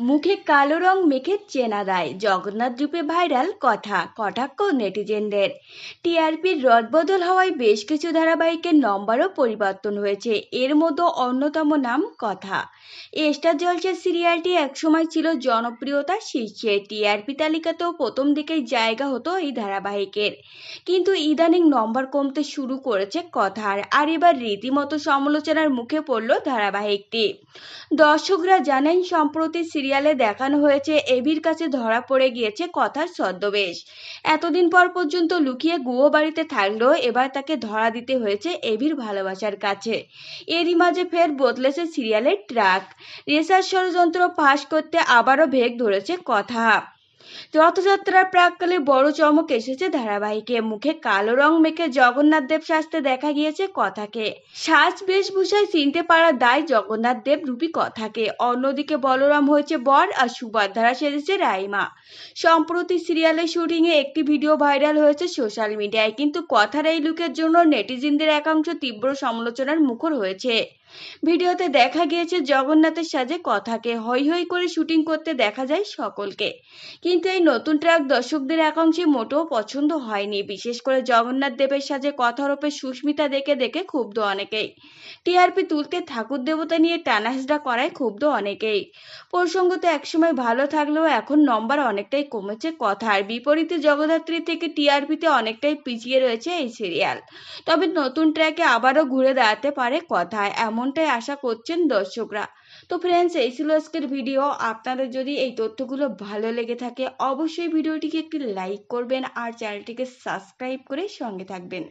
মুখে কালো রং মেখে চেনা দেয় জগন্নাথ রূপে ভাইরাল কথা কটাক্ষ নেটিজেনদের। টিআরপির রদবদল হওয়ায় বেশ কিছু ধারাবাহিকের নম্বরও পরিবর্তন হয়েছে। এর মধ্যে অন্যতম নাম কথা। স্টার জলসা সিরিয়ালটি একসময় ছিল জনপ্রিয়তার শীর্ষে। টিআরপি তালিকাতেও প্রথম দিকেই জায়গা হতো এই ধারাবাহিকের, কিন্তু ইদানিং নম্বর কমতে শুরু করেছে কথার। আর এবার রীতিমতো সমালোচনার মুখে পড়ল ধারাবাহিকটি। দর্শকরা জানেন, সম্প্রতি সিরিয়ালে দেখানো হয়েছে এভির কাছে ধরা পড়ে গিয়েছে কথার ছদ্মবেশ। এতদিন পর পর্যন্ত লুকিয়ে গুয়ো বাড়িতে থাকলেও এবার তাকে ধরা দিতে হয়েছে এভির ভালোবাসার কাছে। এরই মাঝে ফের বদলেছে সিরিয়ালের ট্র্যাক। রেসার ষড়যন্ত্র ফাঁস করতে আবারও ভেগ ধরেছে কথা। রথযাত্রার প্রাক্কালে বড় চমক এসেছে ধারাবাহিকে। মুখে কালো রং মেখে জগন্নাথ দেব সাজতে দেখা গিয়েছে কথাকে। সাজ বেশভূষায় চিনতে পারার দায় জগন্নাথ দেব রূপী কথাকে। অন্যদিকে বলরাম হয়েছে বর আর সুভদ্রা সেজেছে রাইমা। সম্প্রতি সিরিয়ালের শুটিংয়ে একটি ভিডিও ভাইরাল হয়েছে সোশ্যাল মিডিয়ায়, কিন্তু কথার এই লুকের জন্য নেটিজেনদের একাংশ তীব্র সমালোচনার মুখর হয়েছে। ভিডিওতে দেখা গিয়েছে জগন্নাথের সাজে কথাকে হৈ হৈ করে শুটিং করতে দেখা যায় সকলকে, কিন্তু এই নতুন ট্র্যাক দর্শকদের একাংশে মোটেও পছন্দ হয়নি। বিশেষ করে জগন্নাথ দেবের সাজে কথারূপে সুস্মিতা দেখে দেখে ক্ষুব্ধ অনেকেই। টিআরপি তুলতে ঠাকুর দেবতা নিয়ে টানাহেঁচড়া করায় ক্ষুব্ধ অনেকেই। প্রসঙ্গত একসময় ভালো থাকলেও এখন নম্বর অনেকটাই কমেছে কথার। বিপরীতে জগদ্ধাত্রী থেকে টিআরপিতে অনেকটাই পিছিয়ে রয়েছে এই সিরিয়াল। তবে নতুন ট্র্যাকে আবারও ঘুরে দাঁড়াতে পারে কথায়, এমনটাই আশা করছেন দর্শকরা। তো ফ্রেন্ডস, এই ছিল আজকের ভিডিও। আপনাদের যদি এই তথ্যগুলো ভালো লেগে থাকে অবশ্যই ভিডিওটিকে একটি লাইক করবেন আর চ্যানেলটিকে সাবস্ক্রাইব করে সঙ্গে থাকবেন।